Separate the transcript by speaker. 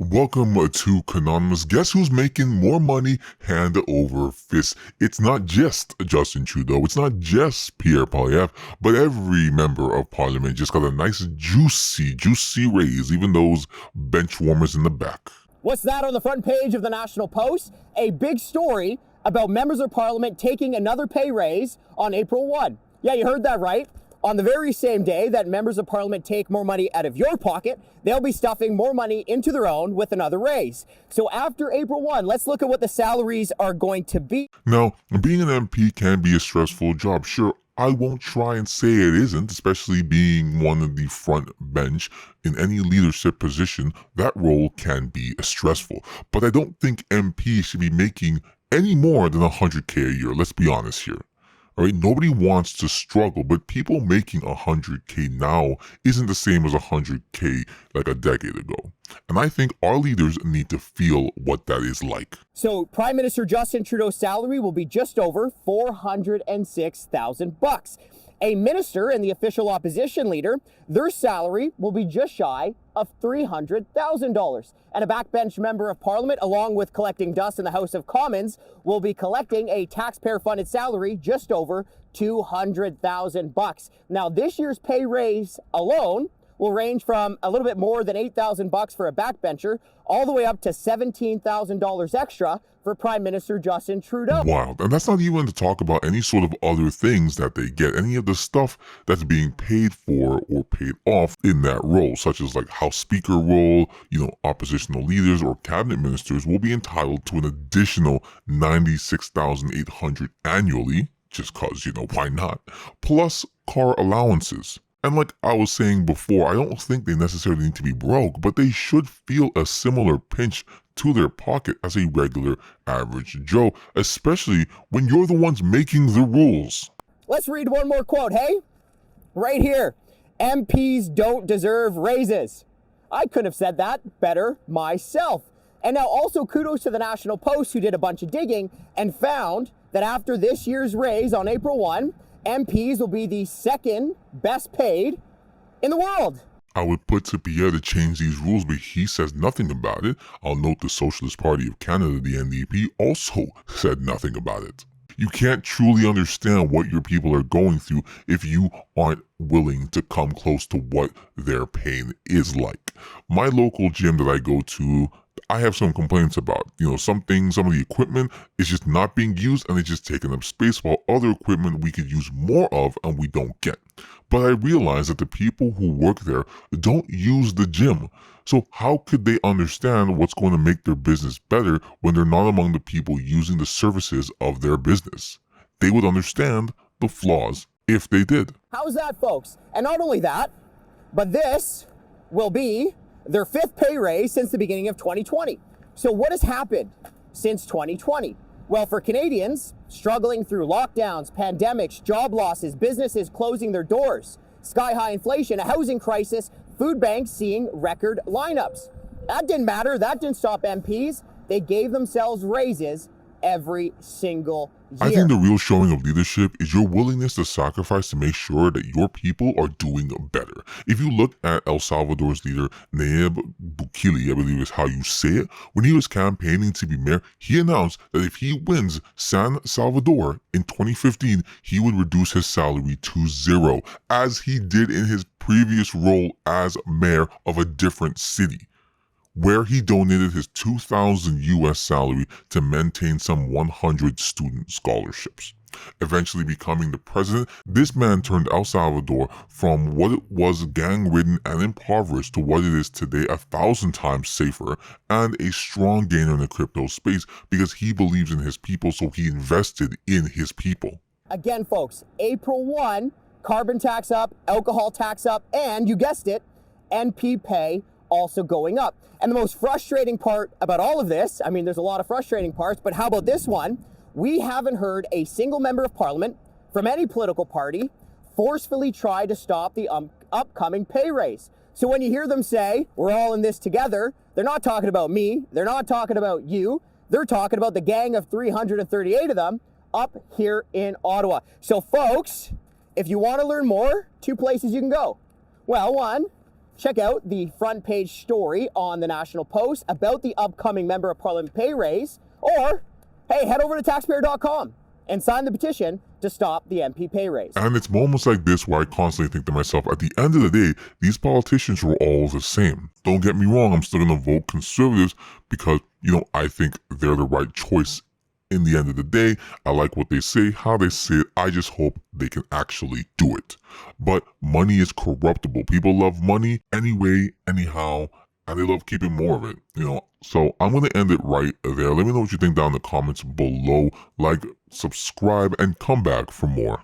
Speaker 1: Welcome to Canonymous. Guess who's making more money hand over fist? It's not just Justin Trudeau. It's not just Pierre Poilievre, but every member of parliament just got a nice juicy raise, even those bench warmers in the back.
Speaker 2: What's that on the front page of the National Post? A big story about members of parliament taking another pay raise on April 1. Yeah, you heard that right. On the very same day that members of parliament take more money out of your pocket, they'll be stuffing more money into their own with another raise. So after April 1, let's look at what the salaries are going to be.
Speaker 1: Now, being an MP can be a stressful job. Sure, I won't try and say it isn't, especially being one of the front bench in any leadership position. That role can be stressful. But I don't think MPs should be making any more than 100K a year. Let's be honest here. All right, nobody wants to struggle, but people making 100K now isn't the same as 100K like a decade ago. And I think our leaders need to feel what that is like.
Speaker 2: So Prime Minister Justin Trudeau's salary will be just over $406,000. A minister and the official opposition leader, their salary will be just shy of $300,000. And a backbench member of parliament, along with collecting dust in the House of Commons, will be collecting a taxpayer-funded salary just over $200,000. Now, this year's pay raise alone will range from a little bit more than $8,000 for a backbencher, all the way up to $17,000 extra for Prime Minister Justin Trudeau.
Speaker 1: Wild. And that's not even to talk about any sort of other things that they get, any of the stuff that's being paid for or paid off in that role, such as like House Speaker role, oppositional leaders or cabinet ministers will be entitled to an additional $96,800 annually, just cause, why not? Plus car allowances. And like I was saying before, I don't think they necessarily need to be broke, but they should feel a similar pinch to their pocket as a regular average Joe, especially when you're the ones making the rules.
Speaker 2: Let's read one more quote, hey? Right here. MPs don't deserve raises. I couldn't have said that better myself. And now also kudos to the National Post, who did a bunch of digging and found that after this year's raise on April 1, MPs will be the second best paid in the world.
Speaker 1: I would put to Pierre to change these rules, but he says nothing about it. I'll note the Socialist Party of Canada, the NDP, also said nothing about it. You can't truly understand what your people are going through if you aren't willing to come close to what their pain is like. My local gym that I go to, I have some complaints about. Some of the equipment is just not being used and it's just taking up space, while other equipment we could use more of and we don't get. But I realize that the people who work there don't use the gym. So how could they understand what's going to make their business better when they're not among the people using the services of their business? They would understand the flaws if they did.
Speaker 2: How's that, folks? And not only that, but this will be their fifth pay raise since the beginning of 2020. So what has happened since 2020? Well, for Canadians struggling through lockdowns, pandemics, job losses, businesses closing their doors, sky-high inflation, a housing crisis, food banks seeing record lineups. That didn't matter. That didn't stop MPs. They gave themselves raises every single year.
Speaker 1: I think the real showing of leadership is your willingness to sacrifice to make sure that your people are doing better. If you look at El Salvador's leader, Nayib Bukele, I believe is how you say it, when he was campaigning to be mayor, he announced that if he wins San Salvador in 2015, he would reduce his salary to zero, as he did in his previous role as mayor of a different city, where he donated his $2,000 US salary to maintain some 100 student scholarships. Eventually becoming the president, this man turned El Salvador from what it was gang-ridden and impoverished to what it is today, 1,000 times safer and a strong gainer in the crypto space because he believes in his people, so he invested in his people.
Speaker 2: Again, folks, April 1, carbon tax up, alcohol tax up, and you guessed it, NP pay also going up. And the most frustrating part about all of this, there's a lot of frustrating parts, but how about this one? We haven't heard a single member of parliament from any political party forcefully try to stop the upcoming pay raise. So when you hear them say, we're all in this together, they're not talking about me, they're not talking about you, they're talking about the gang of 338 of them up here in Ottawa. So folks, if you want to learn more, two places you can go. Well, one, check out the front page story on the National Post about the upcoming Member of Parliament pay raise, or hey, head over to taxpayer.com and sign the petition to stop the MP pay raise.
Speaker 1: And it's moments like this where I constantly think to myself, at the end of the day, these politicians were all the same. Don't get me wrong, I'm still going to vote Conservatives because, I think they're the right choice. In the end of the day, I like what they say, how they say it. I just hope they can actually do it. But money is corruptible. People love money anyway, anyhow, and they love keeping more of it, So I'm going to end it right there. Let me know what you think down in the comments below. Like, subscribe, and come back for more.